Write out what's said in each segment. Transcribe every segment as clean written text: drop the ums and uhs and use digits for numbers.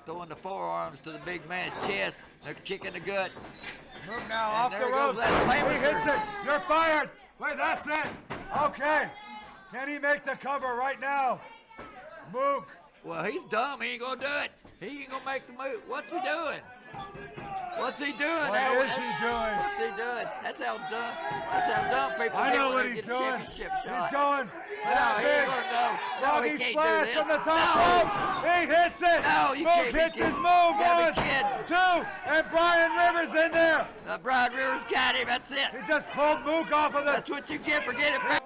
throwing the forearms to the big man's chest, the kick in the gut. Move now, And off there the goes ropes. that He famous- hits it. You're fired. Wait, that's it. Okay. Can he make the cover right now? Mook. Well, he's dumb. He ain't gonna do it. He ain't gonna make the move. What's he doing? What's he doing? What is he doing? What's he doing? That's how dumb. That's how dumb people I get know when what they he's get a doing. championship shot. He's going. No, he ain't gonna know. No, Doggy he can't splash do this. from the top No. rope. He hits it. No, you Mook can't be hits his kidding. move. You gotta One, be kidding. two, and Brian Rivers in there. Brian Rivers got him. That's it. He just pulled Mook off of the. That's what you get for getting back.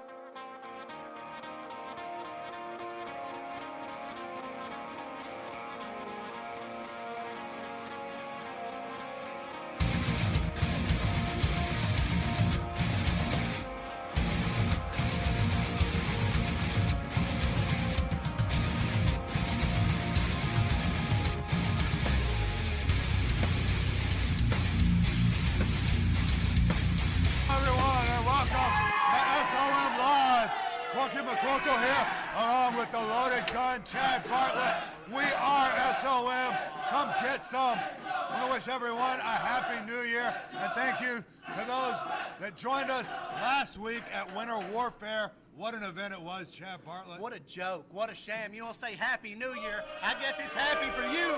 Everyone, and welcome to SOM Live. Corky McCorkle here, along with the loaded gun, Chad Bartlett. We are SOM. Come get some. I want to wish everyone a happy new year, and thank you to those that joined us last week at Winter Warfare. What an event it was, Chad Bartlett. What a joke. What a sham. You don't say Happy New Year. I guess it's happy for you.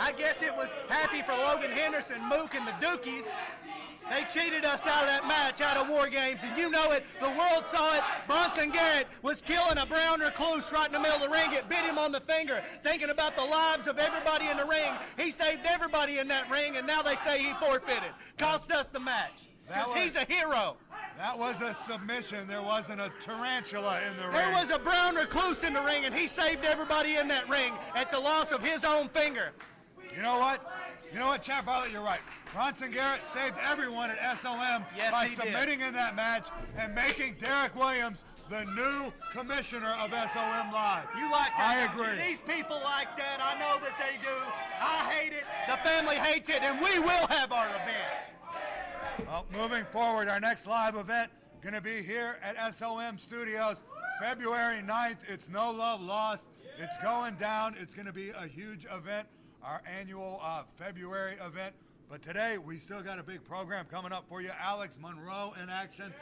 I guess it was happy for Logan Henderson, Mook, and the Dookies. They cheated us out of that match, out of War Games, and you know it. The world saw it. Bronson Garrett was killing a brown recluse right in the middle of the ring. It bit him on the finger, thinking about the lives of everybody in the ring. He saved everybody in that ring, and now they say he forfeited. Cost us the match. Because he's a hero. That was a submission. There wasn't a tarantula in the ring. There was a brown recluse in the ring, and he saved everybody in that ring at the loss of his own finger. You know what? You know what, Chad Bartlett, you're right. Bronson Garrett saved everyone at SOM by he did. submitting in that match and making Derek Williams the new commissioner of SOM Live. You like that? I don't you? agree. These people like that. I know that they do. I hate it. The family hates it, and we will have our event. Well, moving forward, our next live event going to be here at SOM Studios, February 9th. It's No Love Lost. It's going down. It's going to be a huge event, our annual February event. But today, we still got a big program coming up for you. Alex Monroe in action.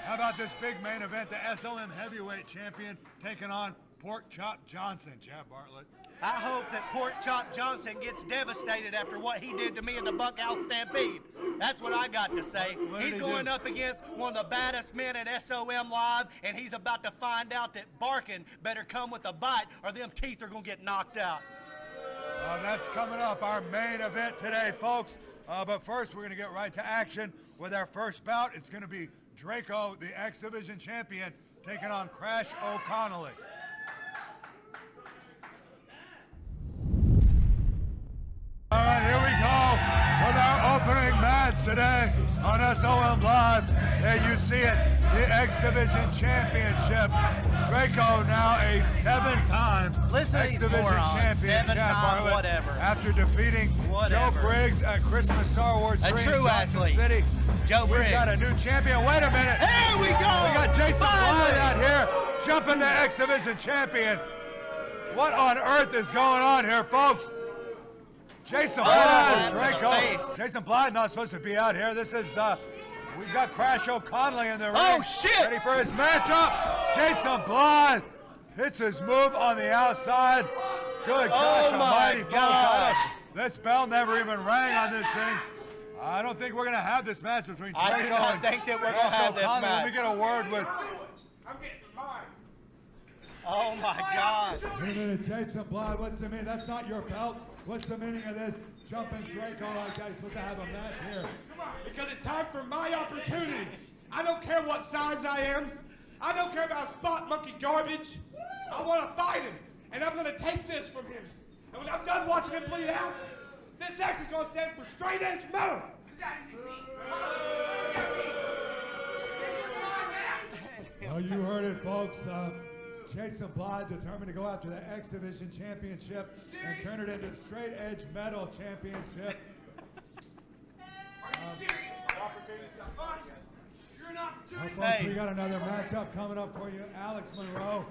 How about this big main event, the SOM Heavyweight Champion taking on PORKCHOP Johnson, Chad Bartlett. I hope that PORKCHOP Johnson gets devastated after what he did to me in the Bunkhouse Stampede. That's what I got to say. He's going up against one of the baddest men at SOM Live, and he's about to find out that barking better come with a bite or them teeth are going to get knocked out. That's coming up, our main event today, folks. But first, we're going to get right to action with our first bout. It's going to be Draco, the X Division champion, taking on Crash O'Connelly. All right, here we go with our opening match today on SOM Live. There you see it, the X Division Championship. Draco now a seven-time X Division champion, Chad Bartlett, whatever. after defeating Joe Briggs at Christmas Star Wars 3 in Johnson City. Joe Briggs. We've got a new champion. Wait a minute. Here we go. We got Jason Blythe out here jumping the X Division champion. What on earth is going on here, folks? Jason Blythe, Draco. Jason Blythe not supposed to be out here. This is, we've got Crash O'Connelly in the ring. Oh, shit! Ready for his matchup. Jason Blythe hits his move on the outside. Good gosh almighty, folks. This bell never even rang on this thing. I don't think we're going to have this match between Draco I do not and think that we're going to have this O'Connelly. match. Let me get a word with... I'm getting mine. Oh, my God. Wait a minute, Jason Blythe, what's the meaning? That's not your belt. What's the meaning of this? Jumping Draco like that. You're supposed to have a match here. Because it's time for my opportunity. I don't care what size I am. I don't care about spot monkey garbage. I want to fight him, and I'm going to take this from him. And when I'm done watching him bleed out, this X is going to stand for straight edge metal. Well, you heard it, folks. Jason Blythe determined to go after the X Division Championship and turn it into Straight Edge Metal Championship. Are you serious? Opportunity's not mine. You're an opportunity. Well, folks, we got another matchup coming up for you. Alex Monroe.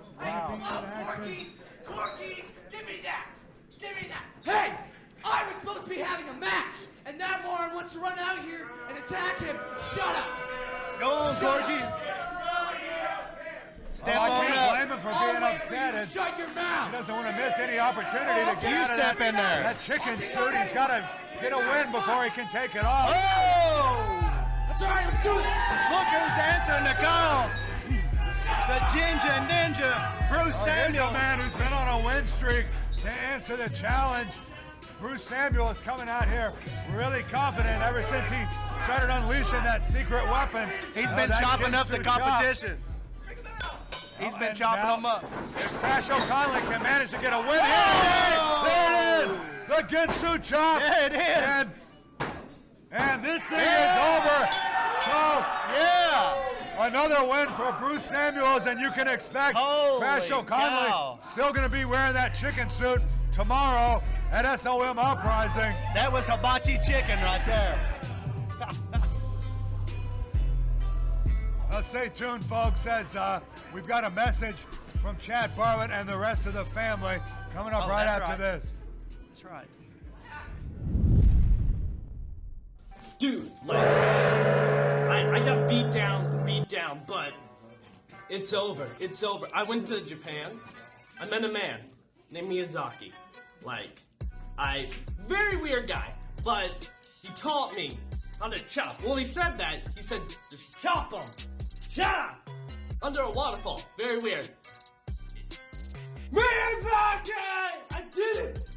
Corky, give me that. Give me that. wants to run out here and attack him, shut up. Go on, Corky. Step I on can't up. blame him for being upset. Shut your mouth. He doesn't want to miss any opportunity to get out of step in there. that chicken suit. He's got to get a win before he can take it off. Oh! That's all right, let's do it. Look who's answering the call. The Ginger Ninja, Bruce Here's Samuel. a man who's been on a win streak to answer the challenge. Bruce Samuel is coming out here really confident ever since he started unleashing that secret weapon. He's been that chopping up the Ginsu chop. competition. He's been chopping them up. If Crash O'Conley can manage to get a win here, there it is, the Ginsu chop. There it is. And this thing is over. So, Yeah. another win for Bruce Samuels, and you can expect Holy Crash O'Conley cow. still going to be wearing that chicken suit tomorrow at SOM Uprising. That was hibachi chicken right there. Stay tuned, folks, as we've got a message from Chad Bartlett and the rest of the family coming up right that's after right. this. That's right. Dude, like, I got beat down, but it's over. It's over. I went to Japan. I met a man named Miyazaki. Very weird guy, but he taught me how to chop. Well, he said that. He said, just chop him. Chop! Under a waterfall. Very weird. Miyazaki! I did it!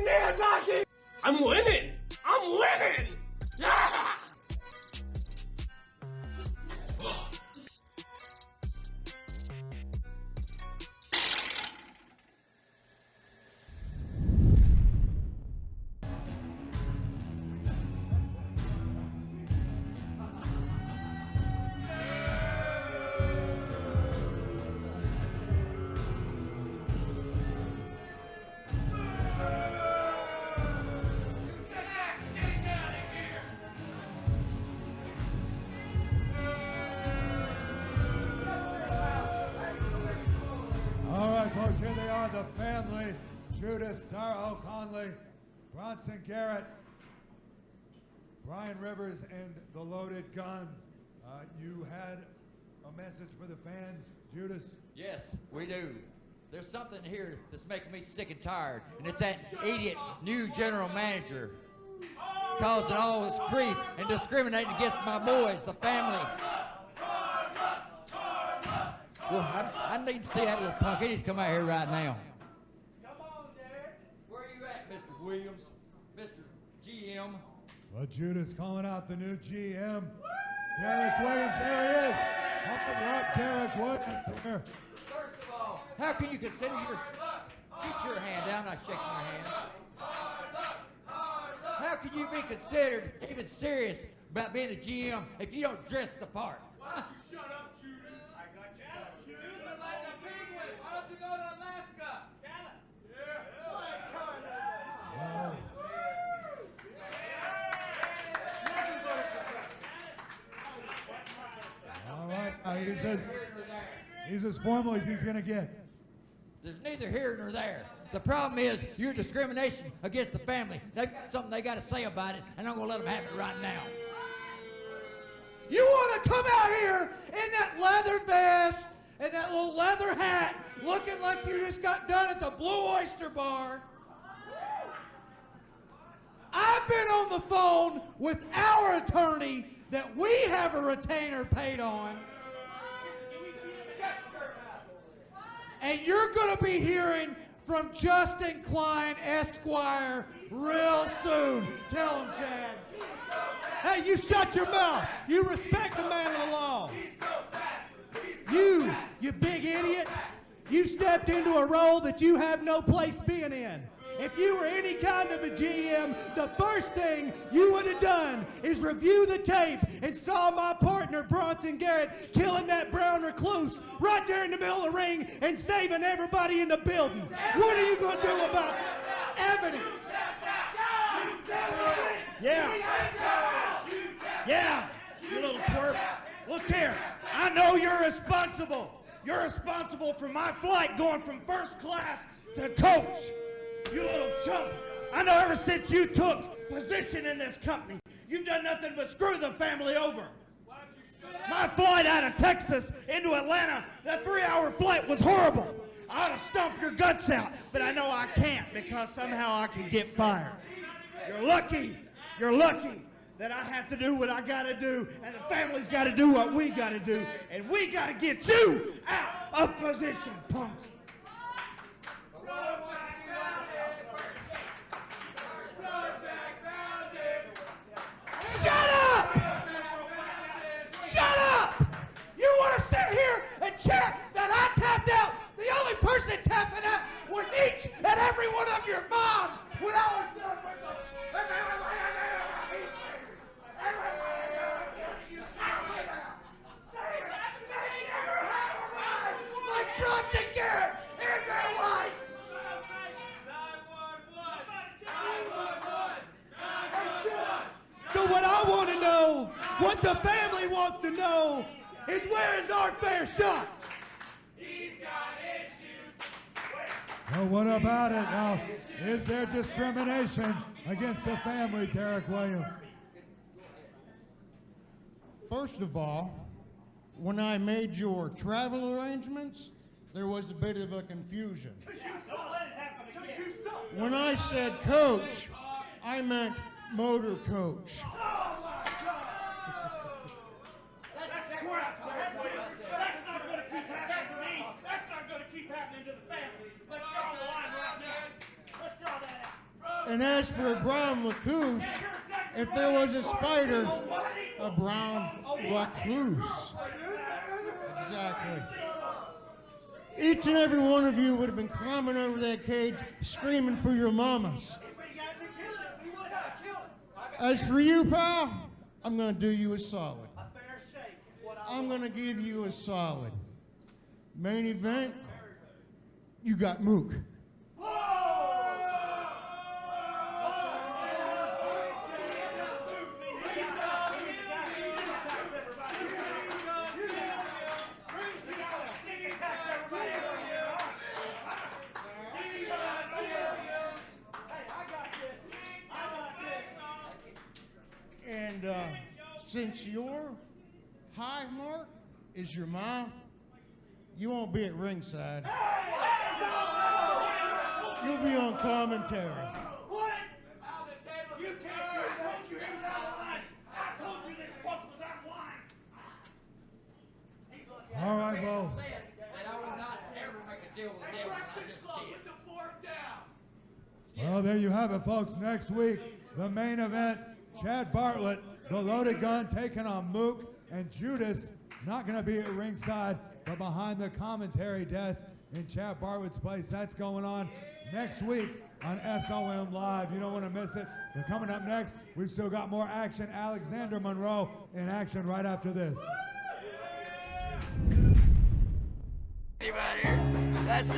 Miyazaki! I'm winning! Yeah! All right, folks, here they are, the family. Judas, Tara O'Conley, Bronson Garrett, Brian Rivers, and the Loaded Gun. You had a message for the fans, Judas? Yes, we do. There's something here that's making me sick and tired, and it's that idiot new general manager causing all this grief and discriminating against my boys, the family. Well, I need to see that little punk. He needs to come out here right now. Come on, Derek. Where are you at, Mr. Williams? Mr. GM? Well, Judas calling out the new GM. Derek Williams, there he is. Welcome up, Derek Williams. Here. First of all, how can you consider get your hand down, not shaking my hand. How can you be considered even serious about being a GM if you don't dress the part? Why don't you shut up, Judas? I got you. You look like a penguin. Why don't you go to Alaska? All right, he's as formal as he's going to get. There's neither here nor there. The problem is your discrimination against the family. They've got something they got to say about it, and I'm going to let them have it right now. You want to come out here in that leather vest and that little leather hat looking like you just got done at the Blue Oyster Bar. I've been on the phone with our attorney that we have a retainer paid on. And you're going to be hearing from Justin Klein, Esquire, real soon. Tell him, Chad. Hey, you shut your mouth. You respect the man of the law. You big idiot. You stepped into a role that you have no place being in. If you were any kind of a GM, the first thing you would have done is review the tape and saw my partner, Bronson Garrett, killing that brown recluse right there in the middle of the ring and saving everybody in the building. What are you going to do about evidence? Yeah, you little twerp. Look here, I know you're responsible. You're responsible for my flight going from first class to coach. You little chump. I know ever since you took position in this company. You've done nothing but screw the family over. My flight out of Texas into Atlanta, that 3-hour flight was horrible. I ought to stomp your guts out, but I know I can't because somehow I can get fired. You're lucky that I have to do what I gotta do, and the family's gotta do what we gotta do, and we gotta get you out of position, punk. Shut up! Shut up! You want to sit here and chat that I tapped out? The only person tapping out was each and every one of your moms when I was done with them. They never had a ride like Bronson Garrett in their life. So what I want to know, what the family wants to know, is where is our fair shot? He's got issues. Well, what about it now? Is there discrimination against the family, Derek Williams? First of all, when I made your travel arrangements, there was a bit of a confusion. When I said coach, I meant motor coach. That's not going to keep happening to me. That's not going to keep happening to the family. Let's draw the line right now. Let's draw that out. And as for a brown recluse, if there was a spider, a brown recluse. Exactly. Each and every one of you would have been climbing over that cage, screaming for your mamas. As for you, pal, I'm going to do you a solid. I'm going to give you a solid. Main event, you got Mook. And since your high mark is your mouth, you won't be at ringside. You'll be on commentary. What? You can't do that. He's out of line. I told you this fuck was out of line. All right, well, Said that I will not ever make a deal with the devil, and I just did. well, there you have it, folks. Next week, the main event, Chad Bartlett, the loaded gun, taking on Mook, and Judas not going to be at ringside, but behind the commentary desk in Chad Bartlett's place. That's going on next week on SOM Live. You don't want to miss it. And coming up next, we've still got more action. Alexander Monroe in action right after this. Anybody here? That's it.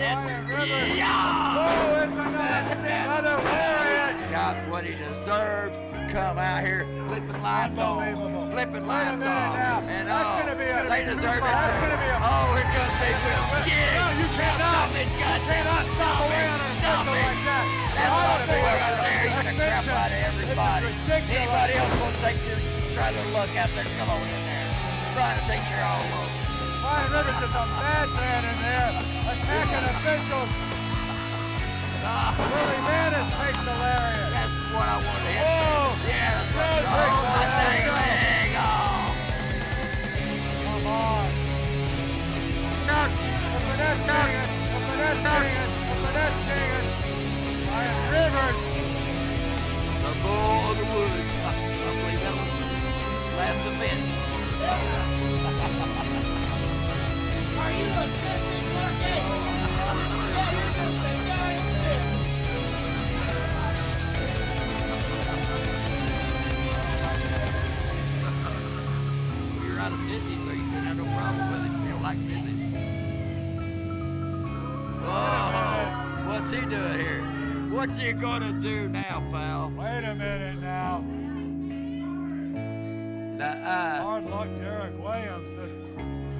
Yeah! Oh, it's another Lariat! Got what he deserves. Come out here, flipping lights on. Flipping lights on. And they deserve it. Oh, here comes Big Will. Yeah! No, you cannot stop away on an official like that. That's what a boy right there. He's gonna crap out of everybody. Anybody else want to take your try their luck out there? Come on in there. Trying to take care of all of them. Brian Rivers is a madman in there, attacking officials. Willie Manis takes the lariat. That's what I want to hit. Whoa! Yeah, that's No, what takes the my dang lariat. leg. Oh. Come on. The finesse king it. The finesse king it. The finesse king it. Brian Rivers. The bull of the woods. I believe that was the last event. Are you assisting Marquette? Yeah, you're assisting. You're not a sissy, so you shouldn't have no problem with it. You don't like sissies. Oh, what's he doing here? What you gonna do now, pal? Wait a minute now. Hard luck, Derek Williams. The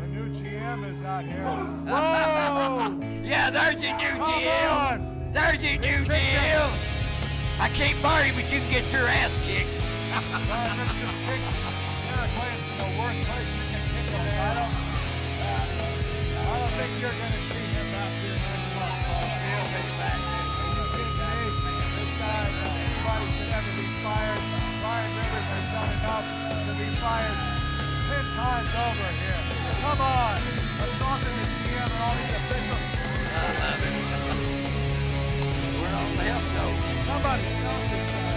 new GM is out here. Whoa! Yeah, there's your new Come GM. on! There's your new GM. I can't fire you, but you can get your ass kicked. Let's just kick Derek Williams in the worst place you can kick him. I don't think you're going to see him out here next month. He'll be back. This guy, anybody should ever be fired. Brian Rivers has done enough to be fired 10 times over here. Come on. Assaulting the GM and all these officials. We're on the help, though. Somebody stop this guy.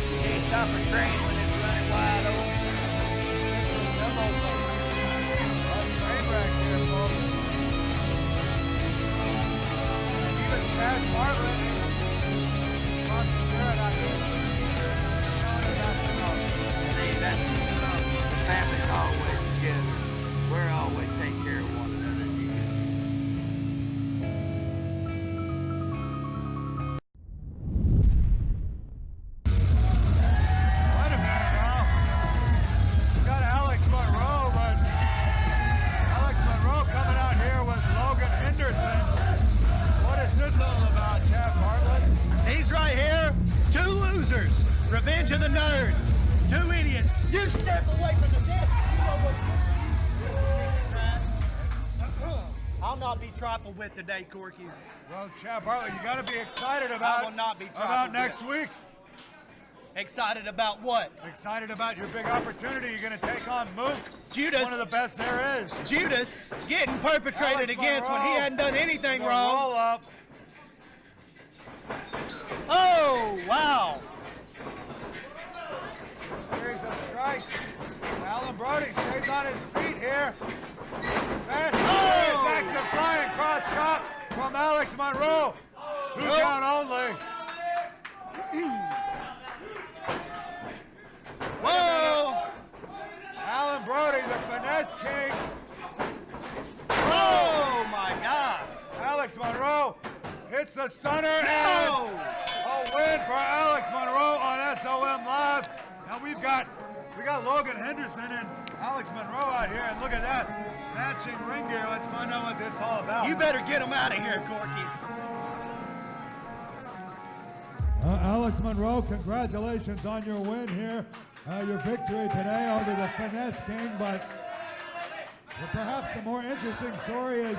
You can't stop a train when it's running wide open. This resembles a train wreck here, folks. Even Chad Bartlett and Bronson Barrett out here. That's enough. See, that's enough. The family's always together. We're always taking care of one another, as you can see. Wait a minute now. We got Alex Monroe, but Alex Monroe coming out here with Logan Henderson. What is this all about, Chad Bartlett? He's right here. 2 losers. Revenge of the nerds. 2 idiots. You step away from the desk. You know what? I'll not be trifled with today, Corky. Well, Chad Bartlett, you got to be excited about, I will not be about trifled next with. week. Excited about what? Excited about your big opportunity. You're going to take on Mook, Judas. one of the best there is. Judas getting perpetrated Alex against when he Monroe. hadn't done anything Gonna wrong. Roll up. Oh, wow. Series of strikes. Alan Brody stays on his feet here. Fast and active flying cross chop from Alex Monroe. 2 count only. Whoa. Alan Brody, the finesse king. Oh, my God. Alex Monroe hits the stunner and No. a win for Alex Monroe on SOM Live. Now we got Logan Henderson and Alex Monroe out here, and look at that matching ring gear. Let's find out what it's all about. You better get him out of here, Corky. Alex Monroe, congratulations on your win here, your victory today over the Finesse King. But perhaps the more interesting story is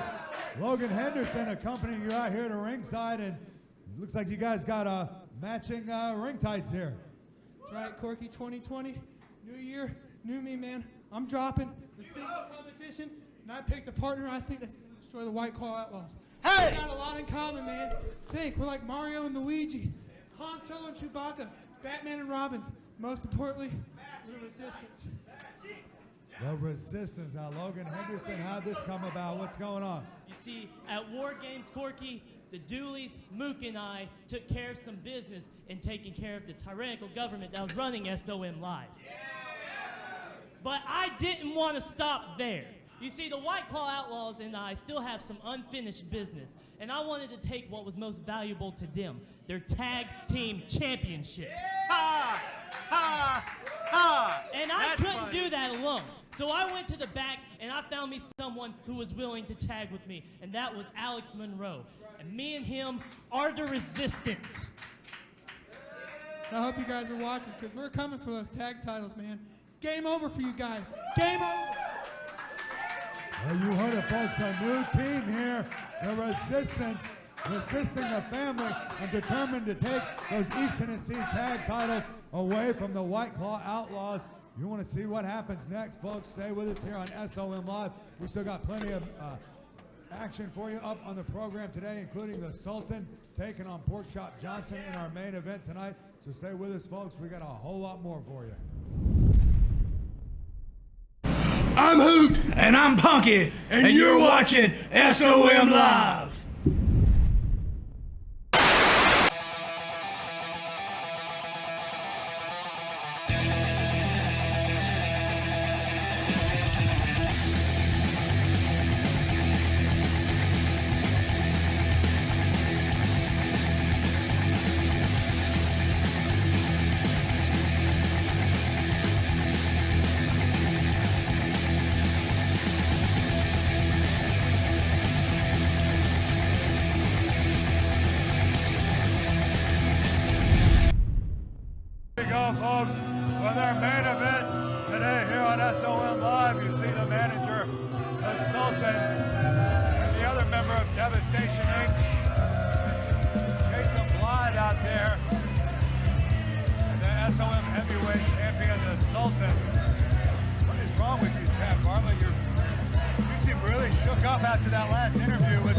Logan Henderson accompanying you out here to ringside, and it looks like you guys got matching ring tights here. That's right, Corky. 2020, new year, new me, man. I'm dropping the singles competition, and I picked a partner I think that's going to destroy the White Claw Outlaws. Hey! We got a lot in common, man. Think, we're like Mario and Luigi, Han Solo and Chewbacca, Batman and Robin. Most importantly, we're the Resistance. The Resistance. Now, Logan Henderson, how'd this come about? What's going on? You see, at War Games, Corky, the Dooleys, Mook, and I took care of some business in taking care of the tyrannical government that was running SOM Live. But I didn't want to stop there. You see, the White Claw Outlaws and I still have some unfinished business, and I wanted to take what was most valuable to them, their tag team championship. Ha! Ha! Ha! And I That's couldn't funny. do that alone. So I went to the back and I found me someone who was willing to tag with me, and that was Alex Monroe. And me and him are the Resistance. I hope you guys are watching, because we're coming for those tag titles, man. It's game over for you guys. Game over! Well, you heard it, folks. A new team here, the Resistance, resisting the family and determined to take those East Tennessee tag titles away from the White Claw Outlaws. You want to see what happens next, folks? Stay with us here on SOM Live. We still got plenty of action for you up on the program today, including the Sultan taking on Porkchop Johnson in our main event tonight. So stay with us, folks. We got a whole lot more for you. I'm Hoot. And I'm Punky. And you're watching SOM Live. folks, for their main event today here on SOM Live. You see the manager, the Sultan, and the other member of Devastation Inc., Jason Blood out there, and the SOM heavyweight champion, the Sultan. What is wrong with you, Chad Bartlett? You seem really shook up after that last interview with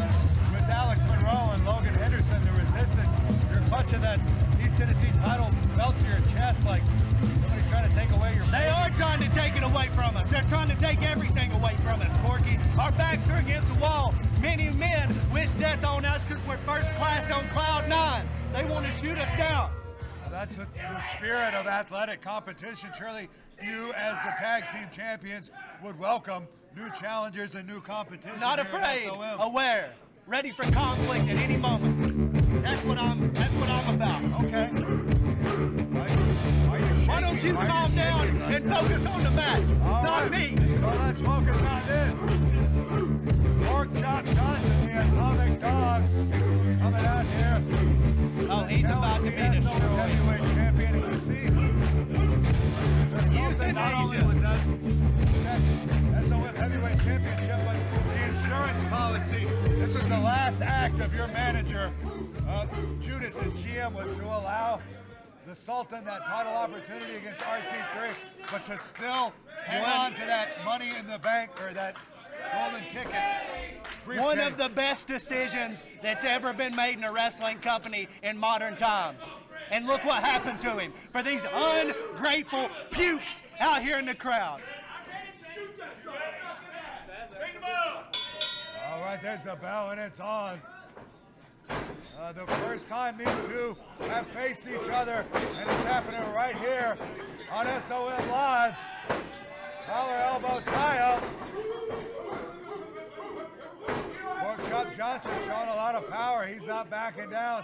Alex Monroe and Logan Henderson, the Resistance. You're clutching that East Tennessee title belt to your chest like somebody's trying to take away your... They are trying to take it away from us. They're trying to take everything away from us, Corky. Our backs are against the wall. Many men wish death on us because we're first class on cloud 9. They want to shoot us down. Well, that's the spirit of athletic competition. Surely you, as the tag team champions, would welcome new challengers and new competition. Not afraid, aware, ready for conflict at any moment. That's what I'm about. Okay. Why don't you calm down and focus on the match, not me? Well, let's focus on this. PORKCHOP Johnson, the Atomic Dog, coming out here. Oh, he's about to be destroyed. Heavyweight champion, and you see the Sultan not only with that SOM heavyweight championship, but the insurance policy. This is the last act of your manager, Judas, as GM, was to allow the Sultan that title opportunity against RT3, but to still hang on to that money in the bank, or that golden ticket briefcase. One of the best decisions that's ever been made in a wrestling company in modern times. And look what happened to him for these ungrateful pukes out here in the crowd. All right, there's the bell, and it's on. The first time these two have faced each other, and it's happening right here on SOM Live. Collar elbow tie-up. PORKCHOP Johnson showing a lot of power. He's not backing down.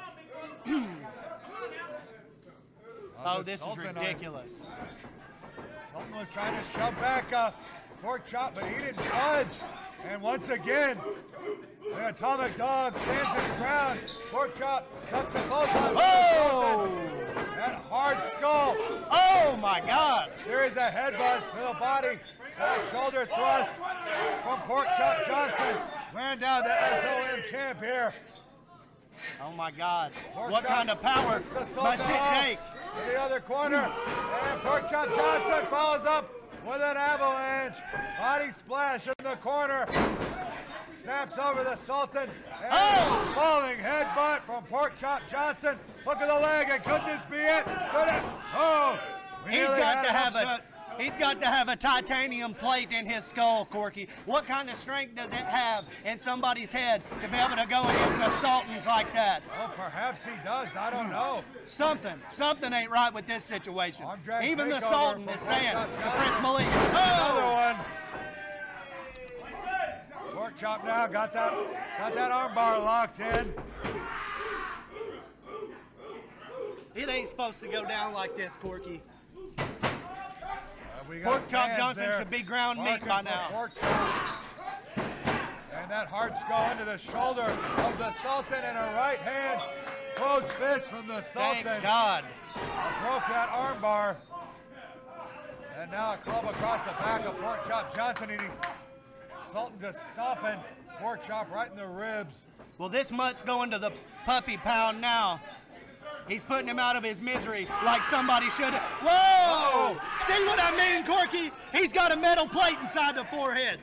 Oh, this is ridiculous. Sultan was trying to shove back PORKCHOP, but he didn't budge. And once again, the Atomic Dog stands his ground. PORKCHOP cuts the clothesline. Oh! That hard skull. Oh my God! Series of headbutts to the body. Shoulder thrust from PORKCHOP Johnson. Wearing down the SOM champ here. Oh my God! PORKCHOP What kind of power must it take? To the other corner, and PORKCHOP Johnson follows up with an avalanche. Body splash in the corner. Snaps over the Sultan. And falling headbutt from PORKCHOP Johnson. Look at the leg, and could this be it? Could it? Oh! He's got to have a titanium plate in his skull, Corky. What kind of strength does it have in somebody's head to be able to go against the Sultans like that? Well, perhaps he does. I don't know. Something ain't right with this situation. Even the takeover Sultan from is saying PORKCHOP to Prince Malik. Another one. PORKCHOP now got that armbar locked in. It ain't supposed to go down like this, Corky. PORKCHOP Johnson should be ground meat by now. And that hard skull into the shoulder of the Sultan, and a right hand closed fist from the Sultan. Thank God. Broke that armbar. And now a club across the back of PORKCHOP Johnson. Sultan just stomping PORKCHOP right in the ribs. Well, this mutt's going to the puppy pound now. He's putting him out of his misery like somebody should have. Whoa! Uh-oh. See what I mean, Corky? He's got a metal plate inside the forehead.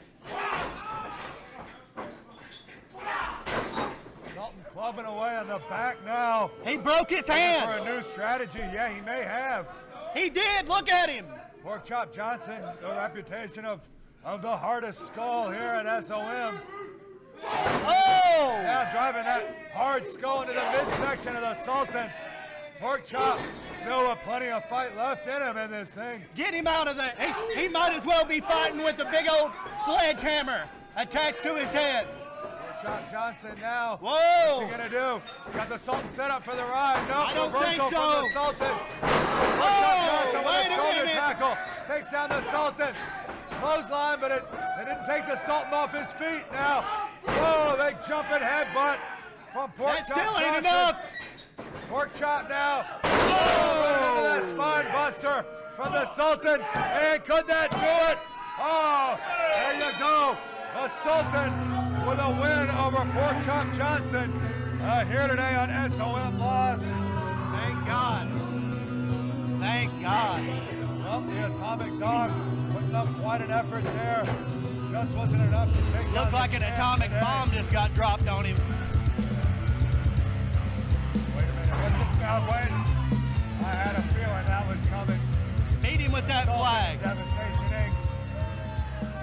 Sultan clubbing away on the back now. He broke his hand. For a new strategy. Yeah, he may have. He did. Look at him. PORKCHOP Johnson, the reputation of the hardest skull here at SOM. Oh! Now driving that hard skull into the midsection of the Sultan. PORKCHOP still with plenty of fight left in him in this thing. Get him out of there. He might as well be fighting with a big old sledgehammer attached to his head. PORKCHOP Johnson now. Whoa! What's he gonna do? He's got the Sultan set up for the ride. No, I don't think reversal so. from the Sultan. Oh, with wait a a shoulder minute. tackle. Takes down the Sultan. Clothesline, but they didn't take the Sultan off his feet now. Whoa, they jumping headbutt from PORKCHOP That still ain't Johnson. enough. Pork chop now. Oh, right into that spine buster from the Sultan. And could that do it? Oh, there you go. The Sultan with a win over Pork Chop Johnson here today on SOM Live. Thank God. Thank God. Well, the Atomic Dog putting up quite an effort there. Just wasn't enough to take down Looked like an atomic bomb just got dropped on him. Wait a minute, what's this now, Wade? I had a feeling that was coming. Beat him with that flag. Devastation Inc.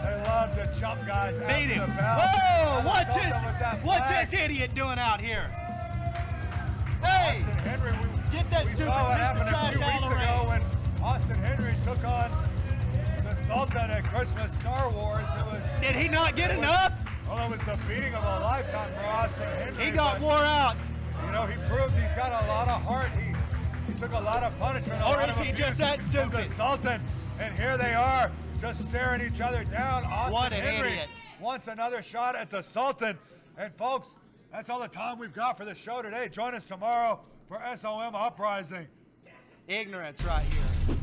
They love to jump guys Beat him. after the bell. Whoa, what's this idiot doing out here? Hey, Austin Henry, get that we stupid saw what Mr. happened a Trash few out weeks of the ago ring. when Austin Henry took on the Sultan at Christmas Star Wars. Did he not get enough? Well, it was the beating of a lifetime for Austin Henry. He got but, wore out. You know, he proved he's got a lot of heart. He took a lot of punishment. Or is he just that from the stupid? Sultan, and here they are, just staring each other down. Austin What an Henry idiot. wants another shot at the Sultan. And folks, that's all the time we've got for the show today. Join us tomorrow for SOM Uprising. Ignorance right here.